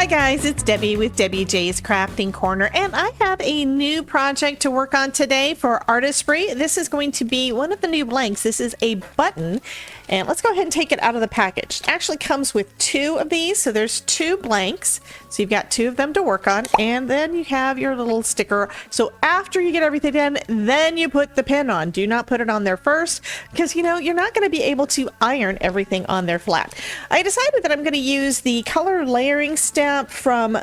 Hi guys, it's Debbie with Debbie J's Crafting Corner, and I have a new project to work on today for Artesprix. This is going to be one of the new blanks. This is a button, and let's go ahead and take it out of the package. It actually comes with two of these, so there's two blanks. So you've got two of them to work on, and then you have your little sticker. So after you get everything done, then you put the pin on. Do not put it on there first, because you know, you're not going to be able to iron everything on there flat. I decided that I'm going to use the color layering stamp from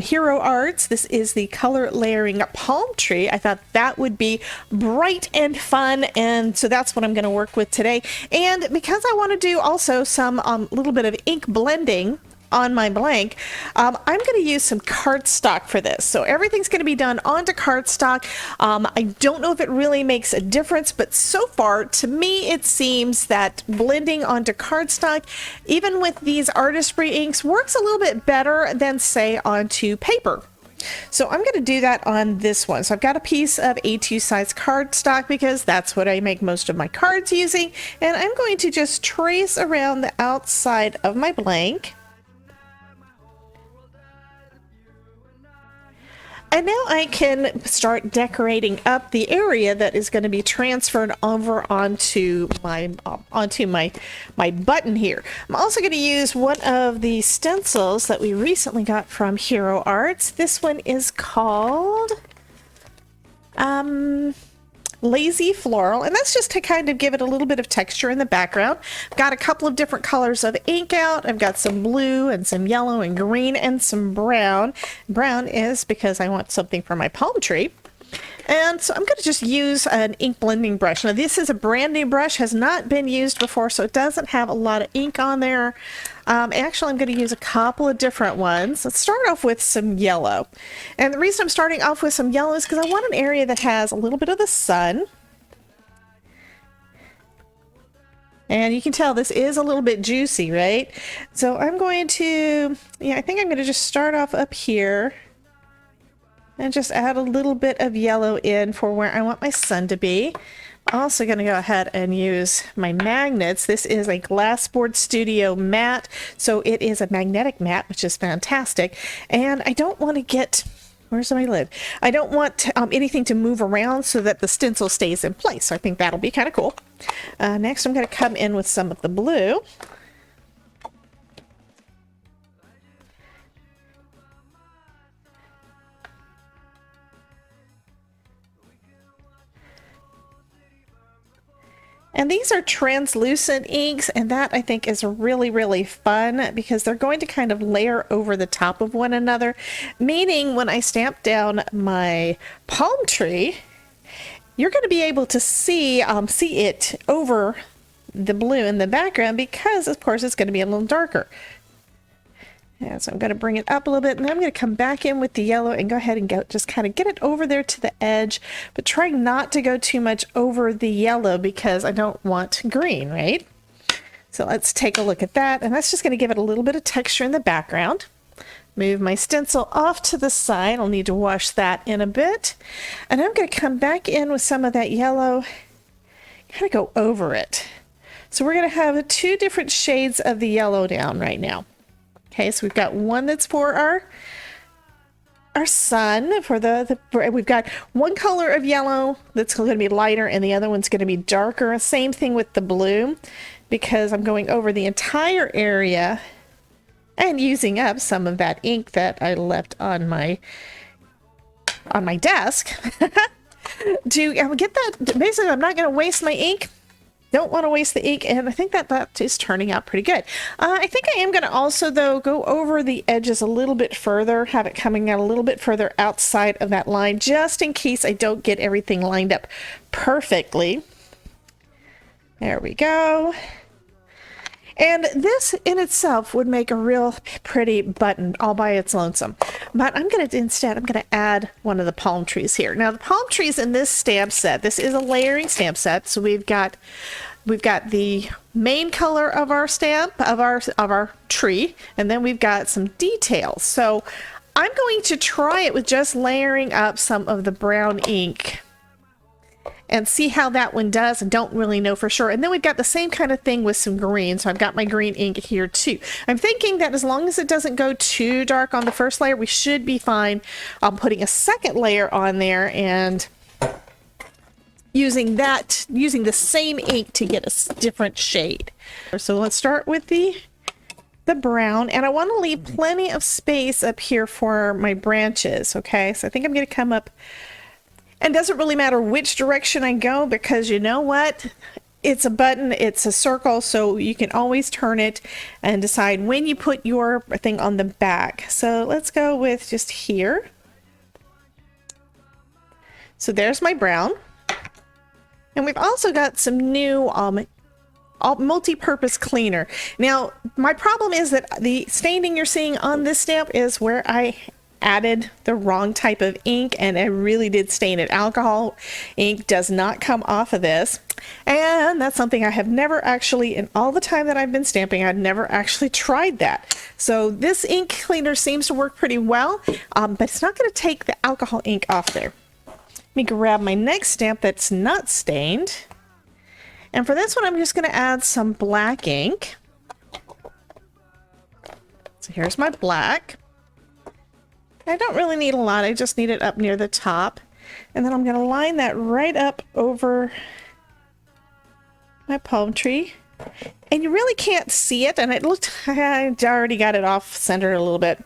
Hero Arts. This is the color layering palm tree. I thought that would be bright and fun, and so that's what I'm going to work with today. And because I want to do also some little bit of ink blending on my blank, I'm going to use some cardstock for this. So everything's going to be done onto cardstock. I don't know if it really makes a difference, but so far to me it seems that blending onto cardstock, even with these Artesprix inks, works a little bit better than say onto paper. So I'm going to do that on this one. So I've got a piece of A2 size cardstock because that's what I make most of my cards using, and I'm going to just trace around the outside of my blank. And now I can start decorating up the area that is going to be transferred over onto my button here. I'm also going to use one of the stencils that we recently got from Hero Arts. This one is called Lazy Floral, and that's just to kind of give it a little bit of texture in the background. I've got a couple of different colors of ink out. I've got some blue and some yellow and green and some brown. Brown is because I want something for my palm tree. And so I'm going to just use an ink blending brush. Now this is a brand new brush, has not been used before, so it doesn't have a lot of ink on there. Actually, I'm going to use a couple of different ones. Let's start off with some yellow. And the reason I'm starting off with some yellow is because I want an area that has a little bit of the sun. And you can tell this is a little bit juicy, right? So I'm going to, I think I'm going to just start off up here and just add a little bit of yellow in for where I want my sun to be. I'm also going to go ahead and use my magnets. This is a Glassboard Studio matte, so it is a magnetic matte, which is fantastic. And I don't want to get, where's my lid? I don't want anything to move around so that the stencil stays in place. So I think that'll be kind of cool. Next, I'm going to come in with some of the blue. And these are translucent inks, and that I think is really, really fun because they're going to kind of layer over the top of one another, meaning when I stamp down my palm tree, you're going to be able to see it over the blue in the background because, of course, it's going to be a little darker. Yeah, so I'm going to bring it up a little bit, and then I'm going to come back in with the yellow and go ahead and just kind of get it over there to the edge, but try not to go too much over the yellow because I don't want green, right? So let's take a look at that, and that's just going to give it a little bit of texture in the background. Move my stencil off to the side. I'll need to wash that in a bit. And I'm going to come back in with some of that yellow, kind of go over it. So we're going to have two different shades of the yellow down right now. Okay, so we've got one that's for our sun, we've got one color of yellow that's going to be lighter and the other one's going to be darker. Same thing with the blue, because I'm going over the entire area and using up some of that ink that I left on my desk to get that. Basically, I'm not going to waste my ink. Don't want to waste the ink, and I think that is turning out pretty good. I think I am going to also, though, go over the edges a little bit further, have it coming out a little bit further outside of that line, just in case I don't get everything lined up perfectly. There we go. And this in itself would make a real pretty button all by its lonesome. But I'm going to add one of the palm trees here. Now the palm trees in this stamp set, this is a layering stamp set. So we've got the main color of our stamp, of our tree, and then we've got some details. So I'm going to try it with just layering up some of the brown ink and see how that one does. I don't really know for sure. And then we've got the same kind of thing with some green. So I've got my green ink here too. I'm thinking that as long as it doesn't go too dark on the first layer, we should be fine. I'm putting a second layer on there and using the same ink to get a different shade. So let's start with the brown, and I want to leave plenty of space up here for my branches. Okay, so I think I'm going to come up, and it doesn't really matter which direction I go, because you know what, it's a button, it's a circle, so you can always turn it and decide when you put your thing on the back. So let's go with just here. So there's my brown, and we've also got some new multi-purpose cleaner. Now, my problem is that the staining you're seeing on this stamp is where I added the wrong type of ink, and I really did stain it. Alcohol ink does not come off of this, and that's something I have never actually, in all the time that I've been stamping, I've never actually tried that. So this ink cleaner seems to work pretty well, but it's not going to take the alcohol ink off there. Let me grab my next stamp that's not stained. And for this one, I'm just going to add some black ink. So here's my black. I don't really need a lot. I just need it up near the top. And then I'm going to line that right up over my palm tree. And you really can't see it. And it looked, I already got it off center a little bit.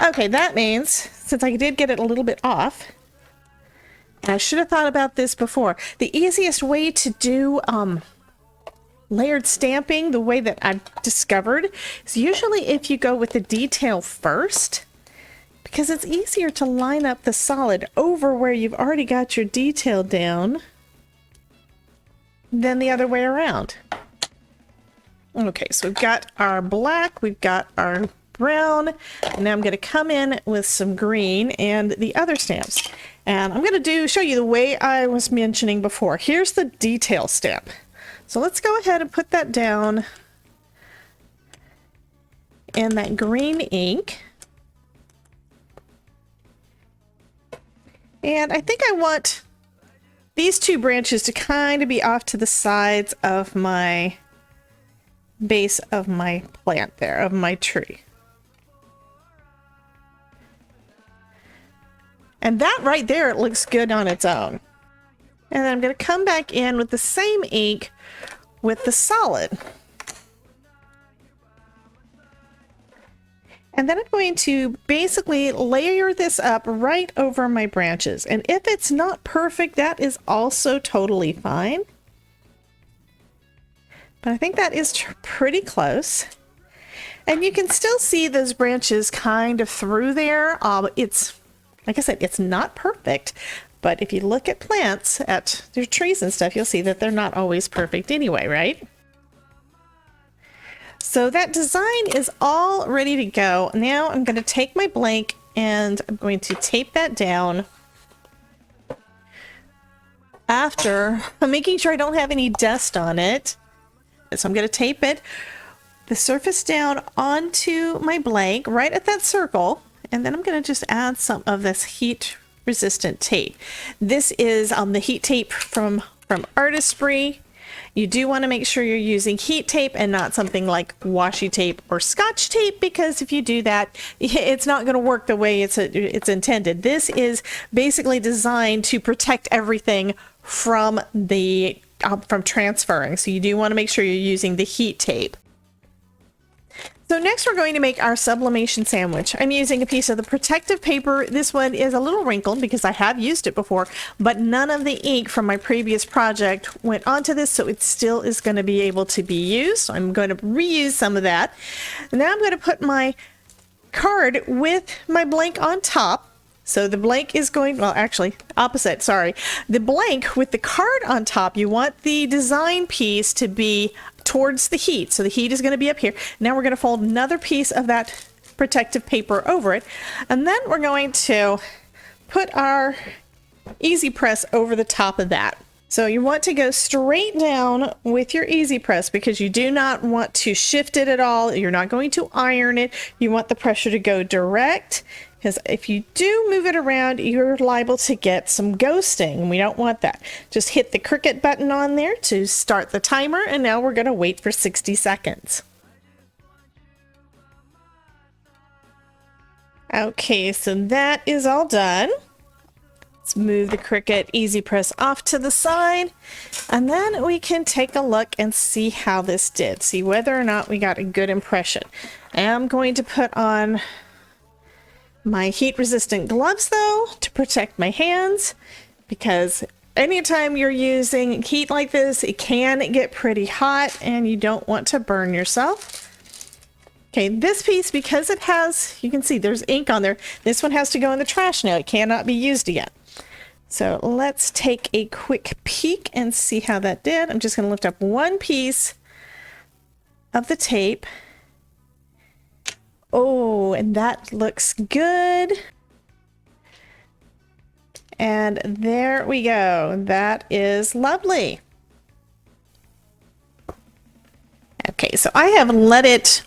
Okay, that means, since I did get it a little bit off, and I should have thought about this before. The easiest way to do layered stamping, the way that I've discovered, is usually if you go with the detail first, because it's easier to line up the solid over where you've already got your detail down than the other way around. Okay, so we've got our black, we've got our brown, and now I'm going to come in with some green and the other stamps. And I'm going to show you the way I was mentioning before. Here's the detail stamp. So let's go ahead and put that down in that green ink. And I think I want these two branches to kind of be off to the sides of my base of my plant there, of my tree. And that right there, it looks good on its own. And then I'm going to come back in with the same ink with the solid. And then I'm going to basically layer this up right over my branches. And if it's not perfect, that is also totally fine. But I think that is pretty close. And you can still see those branches kind of through there. It's, like I said, it's not perfect, but if you look at plants, at their trees and stuff, you'll see that they're not always perfect anyway, right? So that design is all ready to go. Now I'm going to take my blank and I'm going to tape that down after I'm making sure I don't have any dust on it. So I'm going to tape it, the surface down onto my blank right at that circle. And then I'm going to just add some of this heat resistant tape. This is the heat tape from Artesprix. You do want to make sure you're using heat tape and not something like washi tape or scotch tape, because if you do that, it's not going to work the way it's intended. This is basically designed to protect everything from from transferring. So you do want to make sure you're using the heat tape. So next we're going to make our sublimation sandwich. I'm using a piece of the protective paper. This one is a little wrinkled because I have used it before, but none of the ink from my previous project went onto this, so it still is going to be able to be used. So I'm going to reuse some of that. And now I'm going to put my card with my blank on top. So the blank is going, well, actually, opposite, sorry. The blank with the card on top, you want the design piece to be towards the heat. So the heat is going to be up here. Now we're going to fold another piece of that protective paper over it. And then we're going to put our easy press over the top of that. So you want to go straight down with your easy press because you do not want to shift it at all. You're not going to iron it. You want the pressure to go direct. because if you do move it around, you're liable to get some ghosting, and we don't want that. Just hit the Cricut button on there to start the timer, and now we're going to wait for 60 seconds. Okay, so that is all done. Let's move the Cricut Easy Press off to the side, and then we can take a look and see how this did. See whether or not we got a good impression. I am going to put on my heat-resistant gloves, though, to protect my hands, because anytime you're using heat like this, it can get pretty hot, and you don't want to burn yourself. Okay, this piece, because it has, you can see there's ink on there, this one has to go in the trash now. It cannot be used again. So let's take a quick peek and see how that did. I'm just going to lift up one piece of the tape. Oh, and that looks good. And there we go. That is lovely. Okay, so I have let it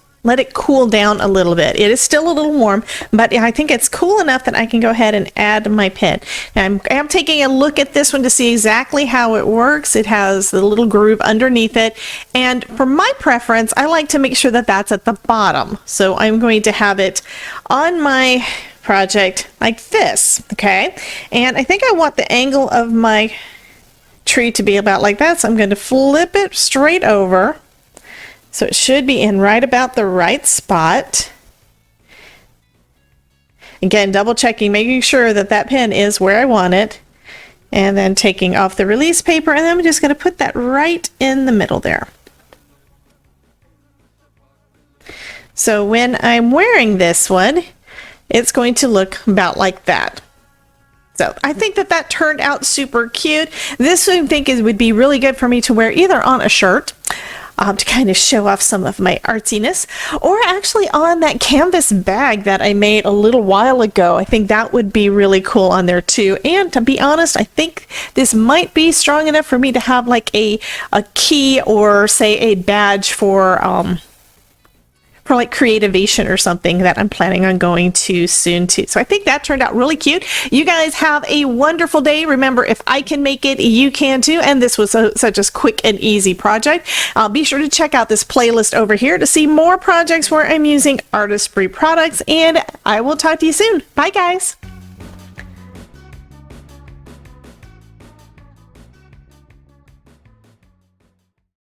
cool down a little bit. It is still a little warm, but I think it's cool enough that I can go ahead and add my pen. Now I'm taking a look at this one to see exactly how it works. It has the little groove underneath it, and for my preference, I like to make sure that that's at the bottom. So I'm going to have it on my project like this, okay? And I think I want the angle of my tree to be about like that, so I'm going to flip it straight over. So it should be in right about the right spot. Again, double checking, making sure that that pen is where I want it. And then taking off the release paper, and then I'm just going to put that right in the middle there. So when I'm wearing this one, it's going to look about like that. So I think that that turned out super cute. This I think would be really good for me to wear either on a shirt, to kind of show off some of my artsiness, or actually on that canvas bag that I made a little while ago. I think that would be really cool on there too. And to be honest, I think this might be strong enough for me to have like a key, or say a badge for like Creativation or something that I'm planning on going to soon too. So I think that turned out really cute. You guys have a wonderful day. Remember, if I can make it, you can too. And this was such a quick and easy project. Be sure to check out this playlist over here to see more projects where I'm using Artesprix products, and I will talk to you soon. Bye guys.